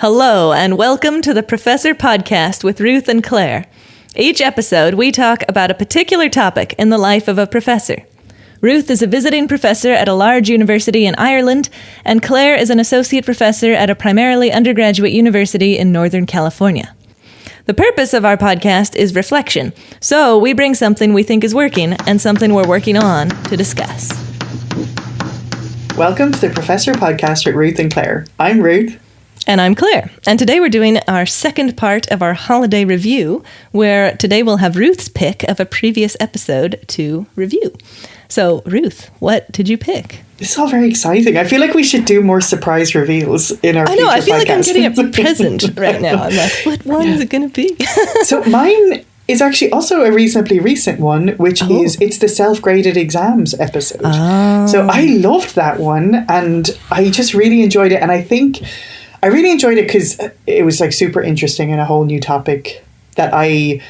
Hello, and welcome to the Professor Podcast with Ruth and Claire. Each episode, we talk about a particular topic in the life of a professor. Ruth is a visiting professor at a large university in Ireland, and Claire is an associate professor at a primarily undergraduate university in Northern California. The purpose of our podcast is reflection, so we bring something we think is working and something we're working on to discuss. Welcome to the Professor Podcast with Ruth and Claire. I'm Ruth. And I'm Claire. And today we're doing our second part of our holiday review, where today we'll have Ruth's pick of a previous episode to review. So, Ruth, what did you pick? This is all very exciting. I feel like we should do more surprise reveals in our future podcasts. I feel like I'm getting a present right now. I'm like, what one is it going to be? So mine is actually also a reasonably recent one, which it's the self-graded exams episode. Oh. So I loved that one, and I just really enjoyed it. And I think I really enjoyed it because it was like super interesting and a whole new topic that I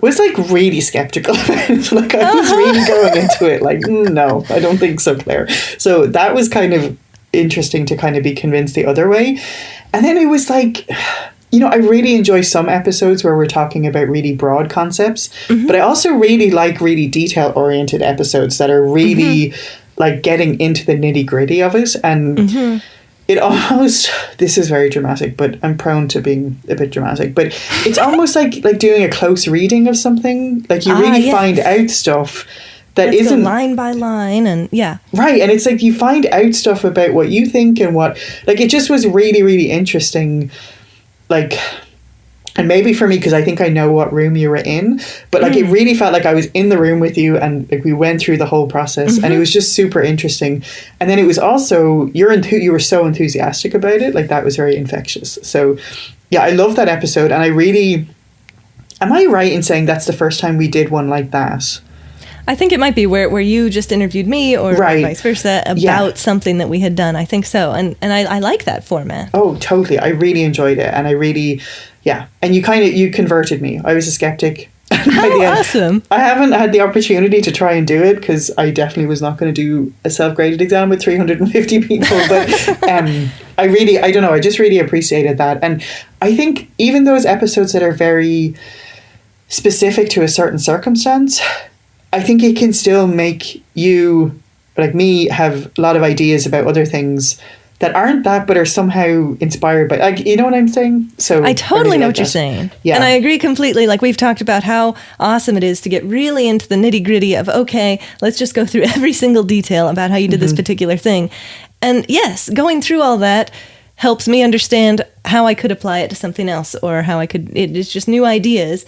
was like really skeptical about. Like I was really going into it like, no, I don't think so, Claire. So that was kind of interesting to kind of be convinced the other way. And then it was like, you know, I really enjoy some episodes where we're talking about really broad concepts, but I also really like really detail-oriented episodes that are really like getting into the nitty-gritty of it. And it almost, this is very dramatic, but I'm prone to being a bit dramatic, but it's almost like doing a close reading of something. Like you really find out stuff that Let's isn't go line by line, and right. And it's like you find out stuff about what you think and what, like, it just was really, really interesting. Like, and maybe for me, because I think I know what room you were in, but like it really felt like I was in the room with you, and like we went through the whole process, and it was just super interesting. And then it was also you were so enthusiastic about it, like that was very infectious. So yeah, I love that episode, and I really, am I right in saying that's the first time we did one like that? I think it might be where you just interviewed me or vice versa about something that we had done. I think so. And I like that format. Oh, totally. I really enjoyed it. And I really, and you converted me. I was a skeptic. Awesome. I haven't had the opportunity to try and do it because I definitely was not going to do a self-graded exam with 350 people. But I just really appreciated that. And I think even those episodes that are very specific to a certain circumstance, I think it can still make you, like me, have a lot of ideas about other things that aren't that, but are somehow inspired by, like, you know what I'm saying? So I totally know what you're saying. Yeah. And I agree completely. Like, we've talked about how awesome it is to get really into the nitty gritty of, okay, let's just go through every single detail about how you did this particular thing. And yes, going through all that helps me understand how I could apply it to something else, or how it's just new ideas.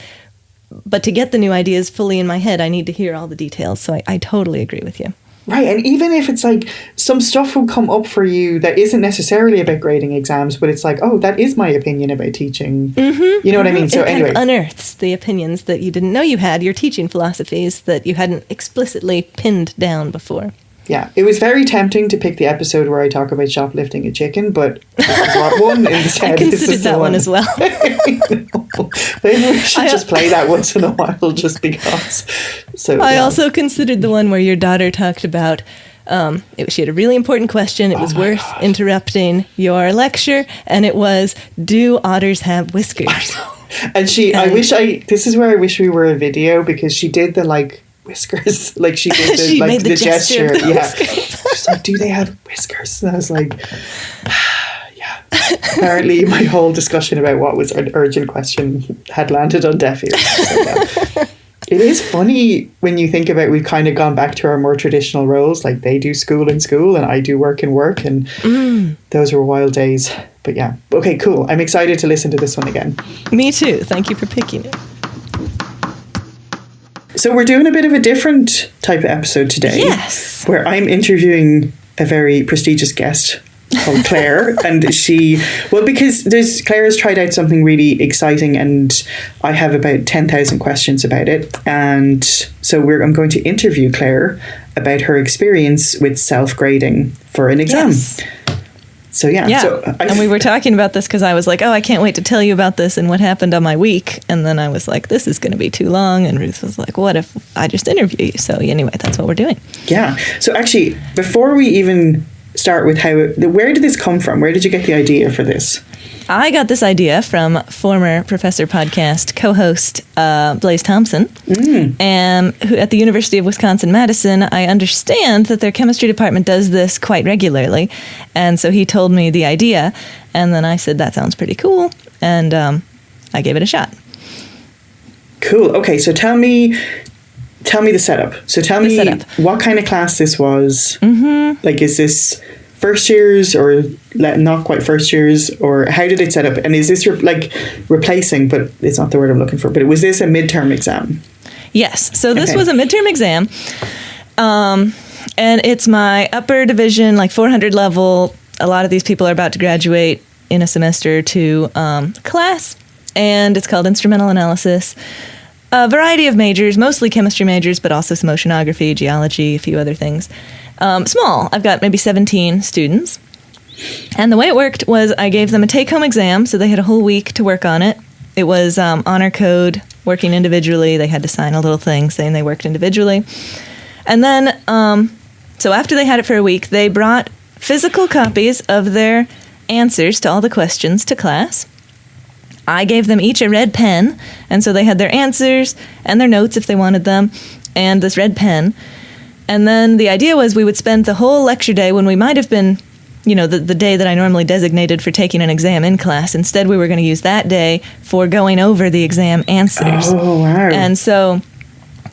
But to get the new ideas fully in my head, I need to hear all the details. So I totally agree with you. Right. And even if it's like some stuff will come up for you that isn't necessarily about grading exams, but it's like, oh, that is my opinion about teaching. You know what I mean? So anyway, kind of unearths the opinions that you didn't know you had, your teaching philosophies that you hadn't explicitly pinned down before. Yeah, it was very tempting to pick the episode where I talk about shoplifting a chicken, but what one instead? I considered that one as well. Maybe we should just play that once in a while, just because. So I also considered the one where your daughter talked about. She had a really important question. It was worth interrupting your lecture, and it was, "Do otters have whiskers?" And this is where I wish we were a video, because she did the whiskers, like she did the, she like made the gesture. She's like, "Do they have whiskers?" And I was like, yeah. Apparently my whole discussion about what was an urgent question had landed on deaf ears. So, it is funny when you think about, we've kind of gone back to our more traditional roles, like they do school in school and I do work in work, and those were wild days. But yeah, okay, cool. I'm excited to listen to this one again. Me too. Thank you for picking it. So we're doing a bit of a different type of episode today. Yes. Where I'm interviewing a very prestigious guest called Claire. And because Claire has tried out something really exciting, and I have about 10,000 questions about it. And so I'm going to interview Claire about her experience with self-grading for an exam. Yes. So yeah. And we were talking about this because I was like, oh, I can't wait to tell you about this and what happened on my week. And then I was like, this is going to be too long. And Ruth was like, what if I just interview you? So anyway, that's what we're doing. Yeah. So actually, before we even start with where did this come from? Where did you get the idea for this? I got this idea from former Professor Podcast co-host Blaise Thompson, and who, at the University of Wisconsin-Madison, I understand that their chemistry department does this quite regularly, and so he told me the idea, and then I said, that sounds pretty cool, and I gave it a shot. Cool. Okay, so tell me the setup. So tell me what kind of class this was. Like, is this first years or not quite first years, or how did it set up? And is this replacing, but it's not the word I'm looking for, but was this a midterm exam? Yes. So this was a midterm exam. And it's my upper division, like 400 level. A lot of these people are about to graduate in a semester or two class. And it's called Instrumental Analysis. A variety of majors, mostly chemistry majors, but also some oceanography, geology, a few other things. Small. I've got maybe 17 students. And the way it worked was I gave them a take-home exam, so they had a whole week to work on it. It was honor code, working individually. They had to sign a little thing saying they worked individually. And then, so after they had it for a week, they brought physical copies of their answers to all the questions to class. I gave them each a red pen, and so they had their answers and their notes if they wanted them, and this red pen. And then the idea was we would spend the whole lecture day, when we might have been, the day that I normally designated for taking an exam in class. Instead, we were going to use that day for going over the exam answers. Oh, wow. And so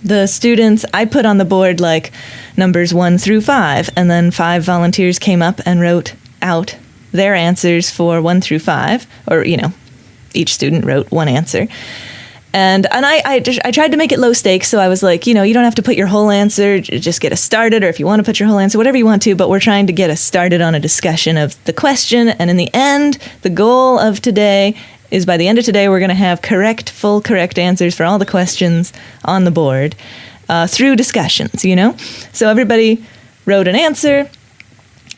the students, I put on the board like numbers 1 through 5, and then 5 volunteers came up and wrote out their answers for 1 through 5, or, each student wrote one answer. And I tried to make it low stakes, so I was like, you don't have to put your whole answer, just get us started, or if you want to put your whole answer, whatever you want to, but we're trying to get us started on a discussion of the question, and in the end, the goal of today is by the end of today, we're going to have full correct answers for all the questions on the board through discussions, So everybody wrote an answer,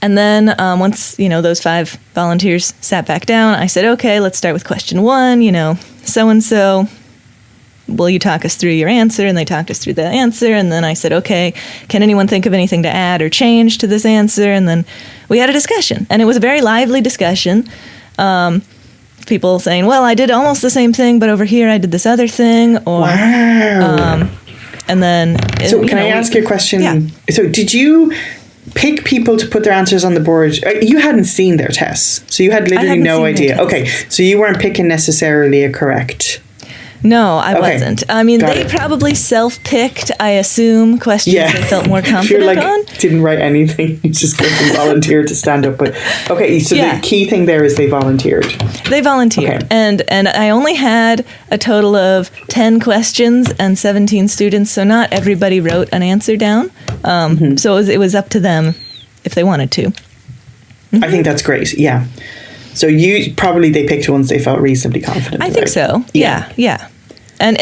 and then once, those 5 volunteers sat back down, I said, okay, let's start with question 1, so-and-so. Will you talk us through your answer? And they talked us through the answer. And then I said, okay, can anyone think of anything to add or change to this answer? And then we had a discussion. And it was a very lively discussion. People saying, well, I did almost the same thing, but over here I did this other thing. Or, wow. And then... So can I ask you a question? Yeah. So did you pick people to put their answers on the board? You hadn't seen their tests, so you had literally no idea. Okay, so you weren't picking necessarily a correct... No, I wasn't. I mean, they probably self-picked, I assume, questions they felt more confident on. Didn't write anything. You just gave them volunteer to stand up. But okay, so the key thing there is they volunteered. They volunteered. Okay. And I only had a total of 10 questions and 17 students, so not everybody wrote an answer down. So it was up to them if they wanted to. I think that's great, yeah. So they picked ones they felt reasonably confident I think so. Yeah. And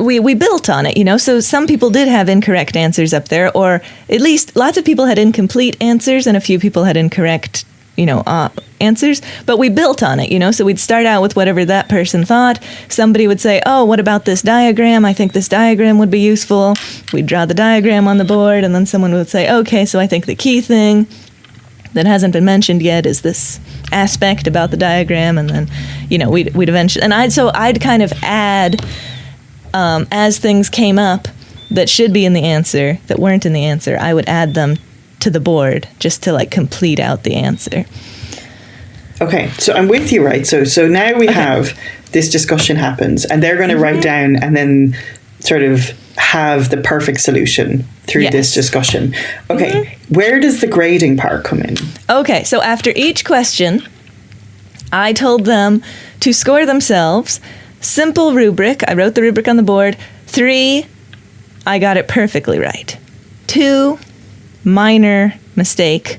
we built on it, so some people did have incorrect answers up there, or at least lots of people had incomplete answers and a few people had incorrect, answers, but we built on it, so we'd start out with whatever that person thought. Somebody would say, oh, what about this diagram? I think this diagram would be useful. We'd draw the diagram on the board, and then someone would say, okay, so I think the key thing that hasn't been mentioned yet is this aspect about the diagram, and then we'd eventually, and I'd kind of add as things came up that should be in the answer that weren't in the answer, I would add them to the board just to complete out the answer. Okay, so I'm with you, right? So now we have this discussion happens, and they're going to write down and then sort of have the perfect solution through this discussion. Okay, where does the grading part come in? Okay, so after each question, I told them to score themselves. Simple rubric. I wrote the rubric on the board. 3, I got it perfectly right. 2, minor mistake.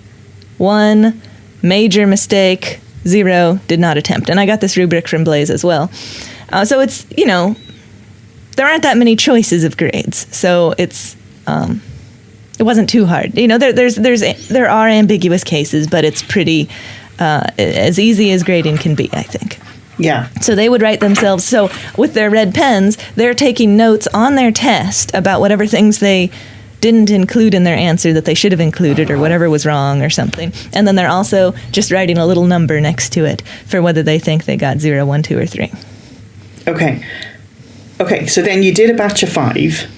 1, major mistake. 0, did not attempt. And I got this rubric from Blaise as well. So it's, there aren't that many choices of grades, so it wasn't too hard. There are ambiguous cases, but it's pretty as easy as grading can be, I think. Yeah. So they would write themselves. So with their red pens, they're taking notes on their test about whatever things they didn't include in their answer that they should have included, or whatever was wrong or something. And then they're also just writing a little number next to it for whether they think they got 0, 1, 2, or 3. Okay, so then you did a batch of 5.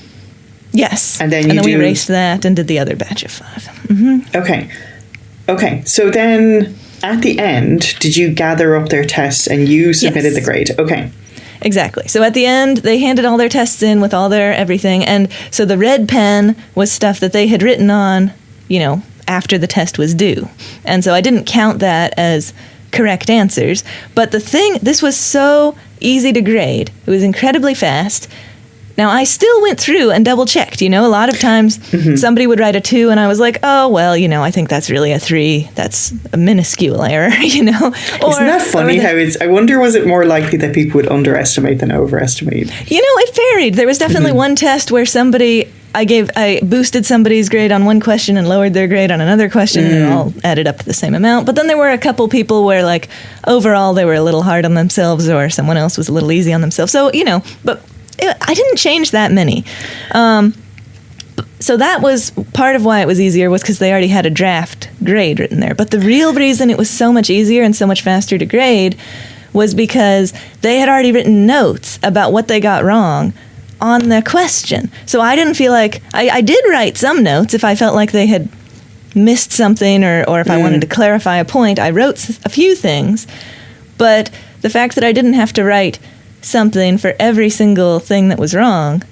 Yes. And then we erased that and did the other batch of 5. Mm-hmm. Okay, so then at the end, did you gather up their tests and you submitted the grade? Okay. Exactly. So at the end, they handed all their tests in with all their everything. And so the red pen was stuff that they had written on, after the test was due. And so I didn't count that as correct answers. But this was so easy to grade. It was incredibly fast. Now, I still went through and double-checked. A lot of times somebody would write a 2, and I was like, oh, well, I think that's really a 3. That's a minuscule error, Isn't that funny how I wonder, was it more likely that people would underestimate than overestimate? It varied. There was definitely one test where I boosted somebody's grade on one question and lowered their grade on another question, and it all added up to the same amount. But then there were a couple people where, overall, they were a little hard on themselves, or someone else was a little easy on themselves. So, but I didn't change that many. So that was part of why it was easier, was because they already had a draft grade written there. But the real reason it was so much easier and so much faster to grade was because they had already written notes about what they got wrong on the question. So I didn't feel like... I did write some notes if I felt like they had missed something, or if I wanted to clarify a point. I wrote a few things, but the fact that I didn't have to write something for every single thing that was wrong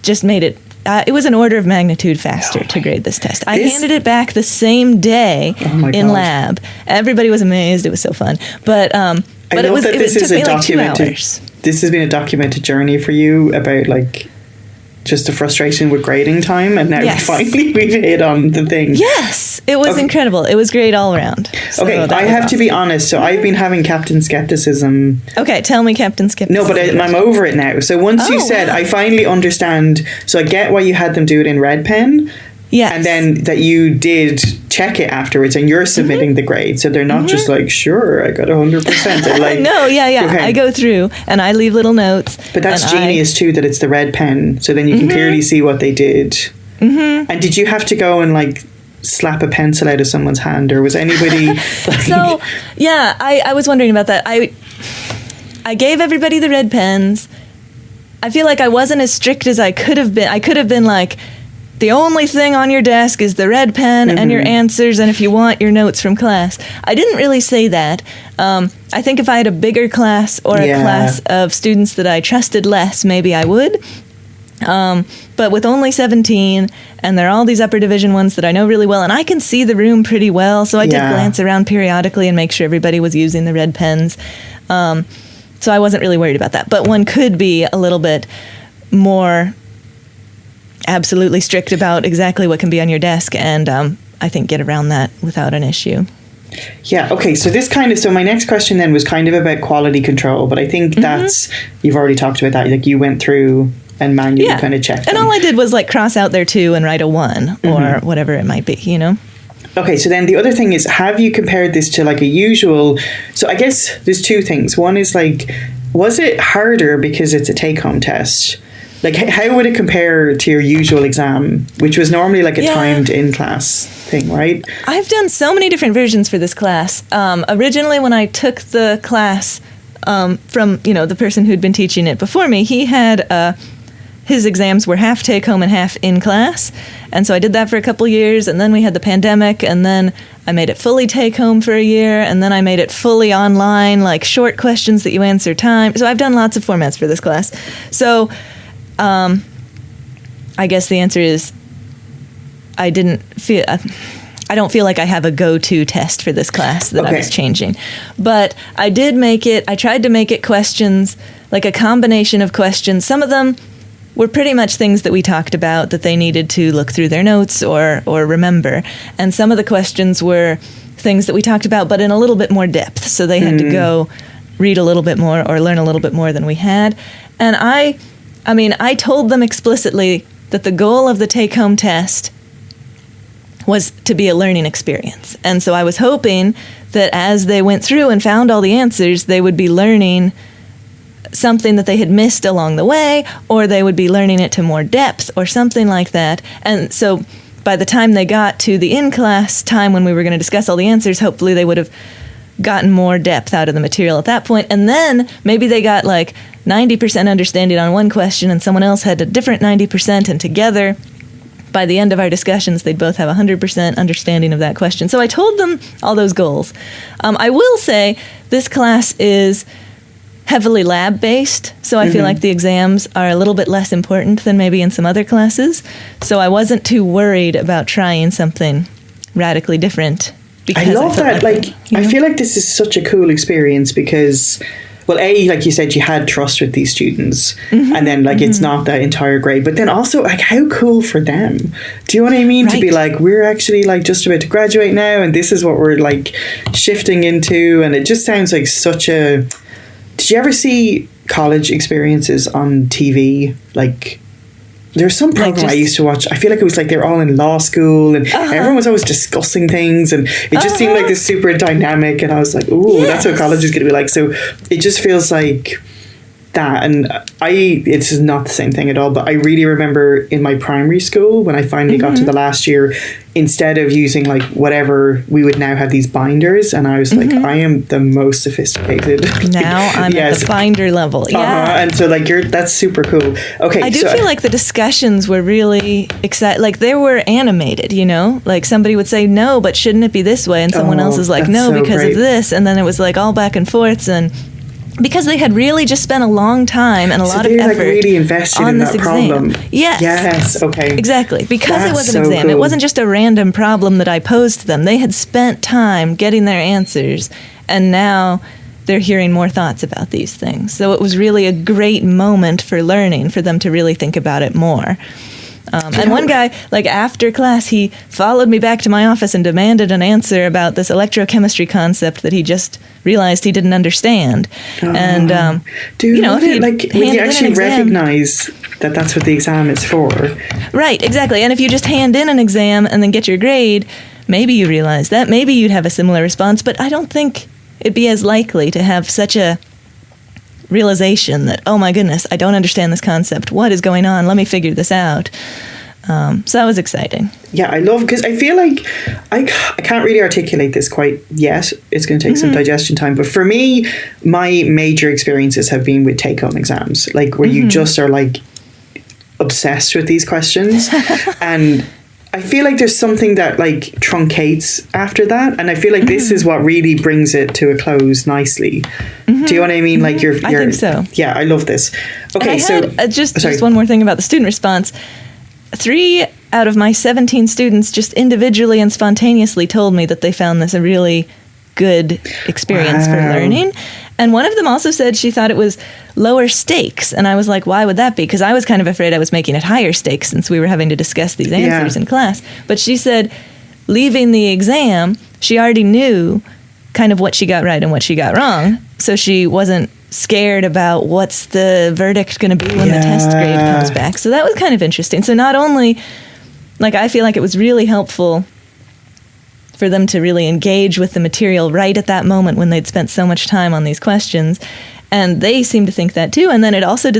just made it... it was an order of magnitude faster to grade this test. I handed it back the same day in lab. Everybody was amazed. It was so fun. But it took me like 2 hours. This has been a documented journey for you about just the frustration with grading time, and now finally we've hit on the thing. Yes, it was incredible. It was great all around. So I have to be honest. So I've been having Captain Skepticism. Okay, tell me Captain Skepticism. No, but I'm over it now. So once you said, I finally understand. So I get why you had them do it in red pen. Yes. And then that you did check it afterwards, and you're submitting the grade. So they're not just sure, I got 100%. They're no, yeah. Okay. I go through and I leave little notes. But that's genius too, that it's the red pen. So then you can clearly see what they did. And did you have to go and slap a pencil out of someone's hand, or was anybody... So, yeah, I was wondering about that. I gave everybody the red pens. I feel like I wasn't as strict as I could have been. I could have been the only thing on your desk is the red pen and your answers, and if you want, your notes from class. I didn't really say that. I think if I had a bigger class or a class of students that I trusted less, maybe I would. But with only 17, and there are all these upper division ones that I know really well, and I can see the room pretty well, so I did glance around periodically and make sure everybody was using the red pens. So I wasn't really worried about that. But one could be a little bit more absolutely strict about exactly what can be on your desk, and I think get around that without an issue. Yeah, okay, so so my next question then was kind of about quality control, but I think you've already talked about that, you went through and manually kind of checked them. And all I did was cross out their 2 and write a 1 or whatever it might be, Okay, so then the other thing is, have you compared this to a usual... So I guess there's 2 things. One is was it harder because it's a take-home test? How would it compare to your usual exam, which was normally a timed in-class thing, right? I've done so many different versions for this class. Originally, when I took the class from, the person who'd been teaching it before me, he had... his exams were half take-home and half in-class. And so I did that for a couple years, and then we had the pandemic, and then I made it fully take-home for a year, and then I made it fully online, short questions that you answer time. So I've done lots of formats for this class. So... I guess the answer is I don't feel like I have a go-to test for this class that I was changing. But I tried to make it questions, a combination of questions. Some of them were pretty much things that we talked about that they needed to look through their notes or remember. And some of the questions were things that we talked about, but in a little bit more depth. So they had to go read a little bit more or learn a little bit more than we had. And I told them explicitly that the goal of the take-home test was to be a learning experience. And so I was hoping that as they went through and found all the answers, they would be learning something that they had missed along the way, or they would be learning it to more depth or something like that. And so by the time they got to the in-class time when we were going to discuss all the answers, hopefully they would have gotten more depth out of the material at that point. And then maybe they got like 90% understanding on one question and someone else had a different 90%, and together by the end of our discussions, they'd both have 100% understanding of that question. So I told them all those goals. I will say this class is heavily lab-based, so I feel like the exams are a little bit less important than maybe in some other classes. So I wasn't too worried about trying something radically different. I love that. I feel like this is such a cool experience because, well, like you said, you had trust with these students, and then it's not that entire grade, but then also how cool for them. Do you know what I mean? Right. To be like, we're actually just about to graduate now, and this is what we're shifting into, and it just sounds like such a. Did you ever see college experiences on TV? There's some program I used to watch. I feel like it was they were all in law school and everyone was always discussing things, and it just seemed like this super dynamic, and I was like, ooh, that's what college is going to be like. So it just feels like that. And it's not the same thing at all, but I really remember in my primary school when I finally got to the last year, instead of using whatever, we would now have these binders, and I was like, I am the most sophisticated. Now I'm at the binder level. Yeah. And so that's super cool. Okay. I do feel like the discussions were really exciting. They were animated, somebody would say, no, but shouldn't it be this way? And someone else is like, no, so because of this. And then it was all back and forths, and because they had really just spent a long time and a lot of effort really invested on in this that exam. Problem. Yes. Okay. Exactly. Because That's it was an so exam. cool. It wasn't just a random problem that I posed to them. They had spent time getting their answers, and now they're hearing more thoughts about these things. So it was really a great moment for learning, for them to really think about it more. And one guy, after class, he followed me back to my office and demanded an answer about this electrochemistry concept that he just realized he didn't understand. And, dude, when you actually recognize that that's what the exam is for. Right, exactly. And if you just hand in an exam and then get your grade, maybe you realize that. Maybe you'd have a similar response, but I don't think it'd be as likely to have such a realization that, oh my goodness, I don't understand this concept. What is going on? Let me figure this out. So that was exciting. Yeah, I love, because I feel like I can't really articulate this quite yet. It's going to take some digestion time. But for me, my major experiences have been with take-home exams, where you just are obsessed with these questions. And I feel like there's something that truncates after that, and I feel like this is what really brings it to a close nicely. Do you know what I mean? You're I think so. Yeah, I love this. Okay, just one more thing about the student response. 3 out of my 17 students just individually and spontaneously told me that they found this a really good experience for learning. And one of them also said she thought it was lower stakes. And I was like, why would that be? Because I was kind of afraid I was making it higher stakes since we were having to discuss these answers in class. But she said, leaving the exam, she already knew kind of what she got right and what she got wrong. So she wasn't scared about what's the verdict going to be when the test grade comes back. So that was kind of interesting. So not only, I feel like it was really helpful for them to really engage with the material right at that moment when they'd spent so much time on these questions. And they seemed to think that too. And then it also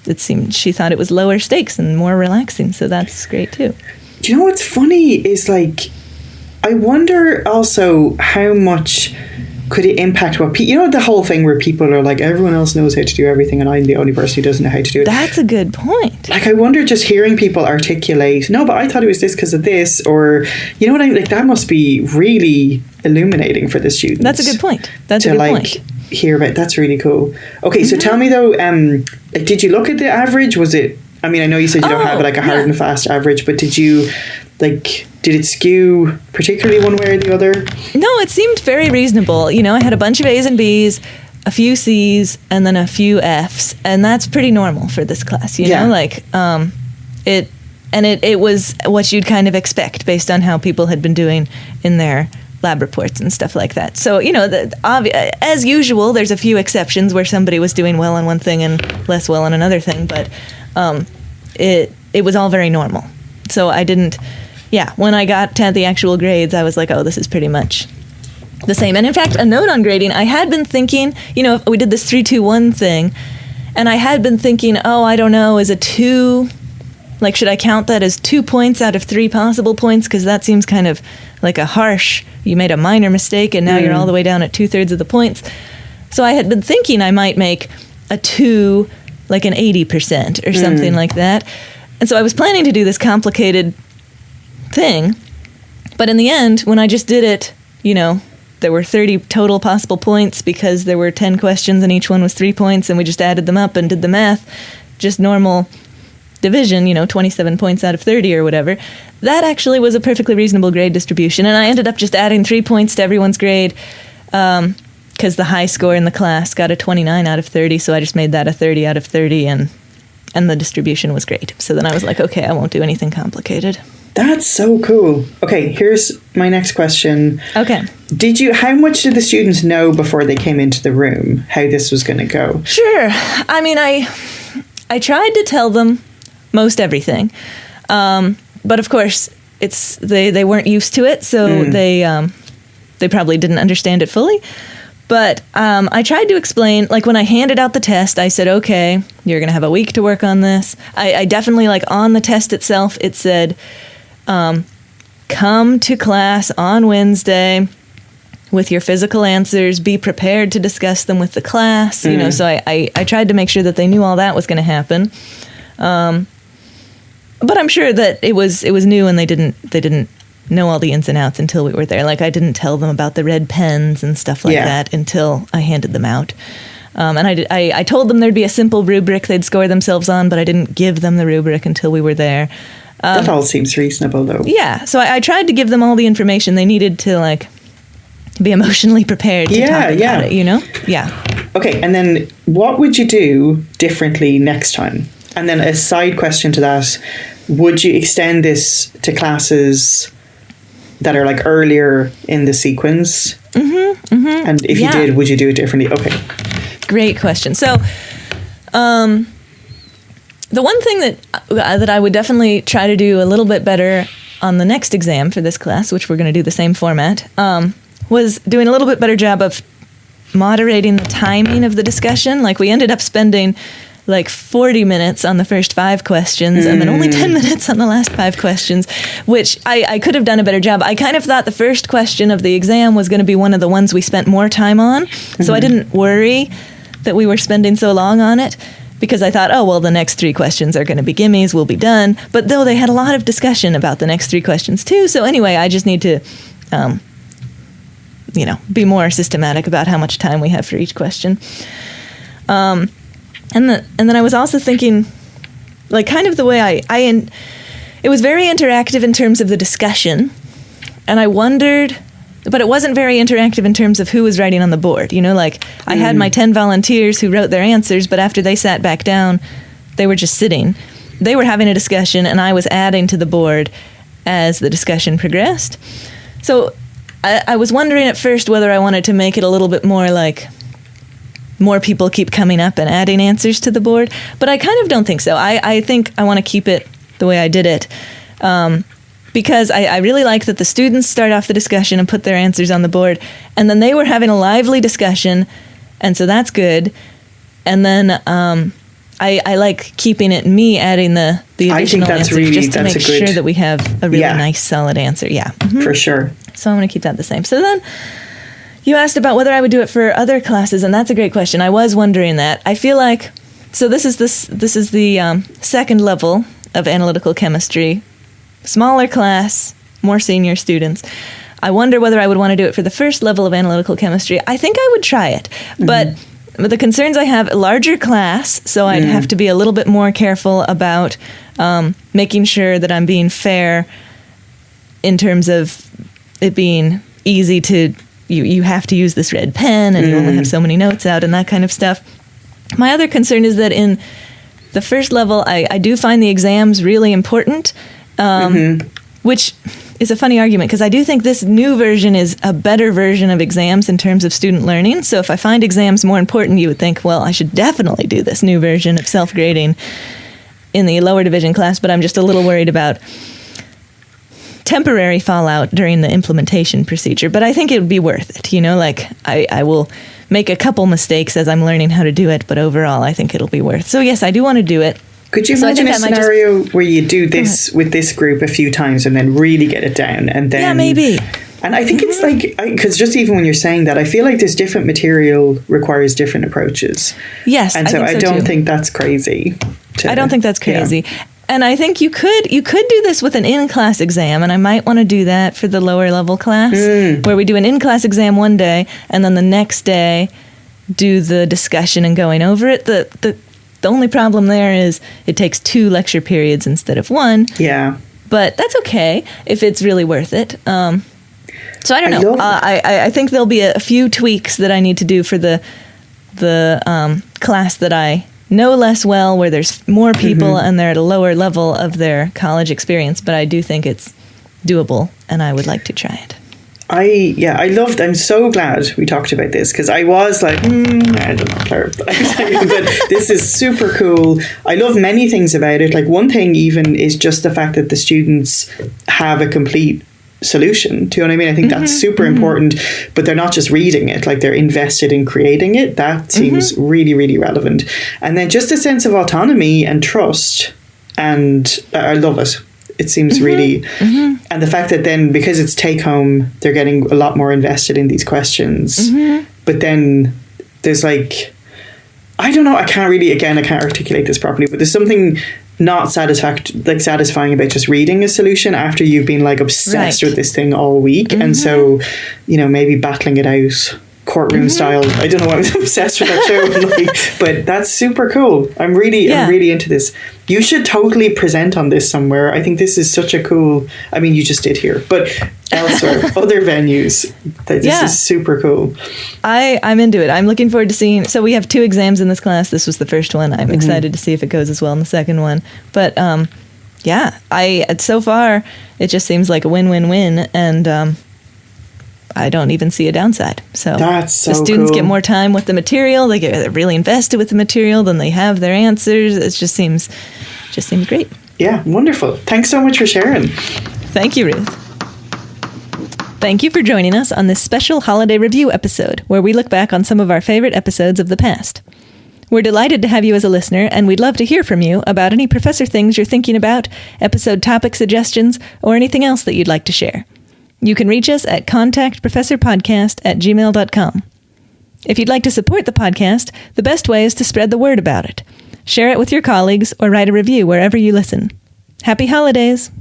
it seemed she thought it was lower stakes and more relaxing. So that's great too. Do you know what's funny is I wonder also how much could it impact what the whole thing where people are everyone else knows how to do everything and I'm the only person who doesn't know how to do it. That's a good point. I wonder, just hearing people articulate, no, but I thought it was this because of this, or you know what I mean? That must be really illuminating for the students. That's a good point. That's a good point. Hear about. That's really cool. Okay, so tell me though, did you look at the average? Was it? I mean, I know you said you don't have a hard and fast average, but did you did it skew particularly one way or the other? No, it seemed very reasonable. I had a bunch of A's and B's, a few C's, and then a few F's, and that's pretty normal for this class. It was what you'd kind of expect based on how people had been doing in their lab reports and stuff like that. So, as usual, there's a few exceptions where somebody was doing well on one thing and less well on another thing, but it was all very normal. So I didn't, when I got to the actual grades, I was like, oh, this is pretty much the same. And in fact, a note on grading, I had been thinking, if we did this 3-2-1 thing, And I had been thinking, I don't know, is a 2, like, should I count that as 2 points out of 3 possible points? Because that seems kind of like a harsh, you made a minor mistake and now you're all the way down at 2/3 of the points. So I had been thinking I might make a 2 like an 80% or something like that. And so I was planning to do this complicated thing. But in the end, when I just did it, there were 30 total possible points because there were 10 questions and each one was 3 points, and we just added them up and did the math, just normal division, 27 points out of 30 or whatever. That actually was a perfectly reasonable grade distribution, and I ended up just adding 3 points to everyone's grade because the high score in the class got a 29 out of 30, so I just made that a 30 out of 30, and the distribution was great. So then I was like, okay, I won't do anything complicated. That's so cool. Okay, here's my next question. Okay. How much did the students know before they came into the room how this was going to go? Sure. I mean, I tried to tell them most everything. But of course, they weren't used to it, so they probably didn't understand it fully. But I tried to explain, like when I handed out the test, I said, okay, you're going to have a week to work on this. I definitely, like on the test itself, it said, come to class on Wednesday with your physical answers, be prepared to discuss them with the class, so I tried to make sure that they knew all that was going to happen. But I'm sure that it was new and they didn't know all the ins and outs until we were there. Like I didn't tell them about the red pens and stuff like that until I handed them out. And I told them there'd be a simple rubric they'd score themselves on, but I didn't give them the rubric until we were there. That all seems reasonable, though. Yeah, so I tried to give them all the information they needed to, like, be emotionally prepared to talk about it, Yeah. Okay, and then what would you do differently next time? And then a side question to that, would you extend this to classes that are, like, earlier in the sequence? And if you did, would you do it differently? Okay. Great question. So, the one thing that I would definitely try to do a little bit better on the next exam for this class, which we're going to do the same format, was doing a little bit better job of moderating the timing of the discussion. Like we ended up spending like 40 minutes on the first 5 questions and then only 10 minutes on the last 5 questions, which I could have done a better job. I kind of thought the first question of the exam was going to be one of the ones we spent more time on, so I didn't worry that we were spending so long on it. Because I thought, the next 3 questions are going to be gimmies, we'll be done. But though they had a lot of discussion about the next 3 questions too. So anyway, I just need to, be more systematic about how much time we have for each question. And then I was also thinking, like kind of the way it was very interactive in terms of the discussion. And I wondered, but it wasn't very interactive in terms of who was writing on the board. I had my 10 volunteers who wrote their answers, but after they sat back down, they were just sitting. They were having a discussion, and I was adding to the board as the discussion progressed. So I was wondering at first whether I wanted to make it a little bit more like more people keep coming up and adding answers to the board, but I kind of don't think so. I think I want to keep it the way I did it. Because I really like that the students start off the discussion and put their answers on the board, and then they were having a lively discussion, and so that's good. And then I like keeping it me adding the additional answers just to make sure that we have a really nice, solid answer. Yeah. For sure. So I'm going to keep that the same. So then you asked about whether I would do it for other classes, and that's a great question. I was wondering that. I feel like, so this is the second level of analytical chemistry. Smaller class, more senior students. I wonder whether I would want to do it for the first level of analytical chemistry. I think I would try it, but the concerns I have, a larger class, so I'd have to be a little bit more careful about making sure that I'm being fair in terms of it being easy to, you have to use this red pen and you only have so many notes out and that kind of stuff. My other concern is that in the first level, I do find the exams really important. Which is a funny argument because I do think this new version is a better version of exams in terms of student learning. So if I find exams more important, you would think, well, I should definitely do this new version of self-grading in the lower division class, but I'm just a little worried about temporary fallout during the implementation procedure. But I think it would be worth it, I will make a couple mistakes as I'm learning how to do it, but overall, I think it'll be worth. So yes, I do want to do it. Could you imagine a scenario where you do this with this group a few times and then really get it down, and then maybe. And I think it's like, because just even when you're saying that, I feel like there's different material requires different approaches. Yes, and so I don't think that's crazy. I don't think that's crazy. Yeah. And I think you could do this with an in-class exam, and I might want to do that for the lower level class, where we do an in-class exam one day, and then the next day do the discussion and going over it. The only problem there is it takes 2 lecture periods instead of 1. Yeah. But that's okay if it's really worth it. So I don't know. I think there'll be a few tweaks that I need to do for the class that I know less well, where there's more people and they're at a lower level of their college experience. But I do think it's doable, and I would like to try it. I'm so glad we talked about this, because I was like, I don't know, Claire. But this is super cool. I love many things about it. Like, one thing even is just the fact that the students have a complete solution. Do you know what I mean? I think that's super important, but they're not just reading it, like they're invested in creating it. That seems really, really relevant. And then just a sense of autonomy and trust, and I love it. It seems really, and the fact that then, because it's take home, they're getting a lot more invested in these questions. But then there's like, I don't know, I can't articulate this properly, but there's something not satisfying about just reading a solution after you've been like obsessed with this thing all week. And so, maybe battling it out courtroom style. I don't know why I was obsessed with that show, but that's super cool. I'm really into this. You should totally present on this somewhere. I think this is such a cool, you just did here, but elsewhere, other venues. This is super cool. I'm into it. I'm looking forward to seeing. So we have 2 exams in this class. This was the first one. I'm excited to see if it goes as well in the second one. But so far it just seems like a win-win-win, and I don't even see a downside. So that's so the students cool. get more time with the material. They get really invested with the material. Then they have their answers. It just seems great. Yeah, wonderful. Thanks so much for sharing. Thank you, Ruth. Thank you for joining us on this special holiday review episode, where we look back on some of our favorite episodes of the past. We're delighted to have you as a listener, and we'd love to hear from you about any professor things you're thinking about, episode topic suggestions, or anything else that you'd like to share. You can reach us at contactprofessorpodcast@gmail.com. If you'd like to support the podcast, the best way is to spread the word about it. Share it with your colleagues or write a review wherever you listen. Happy holidays!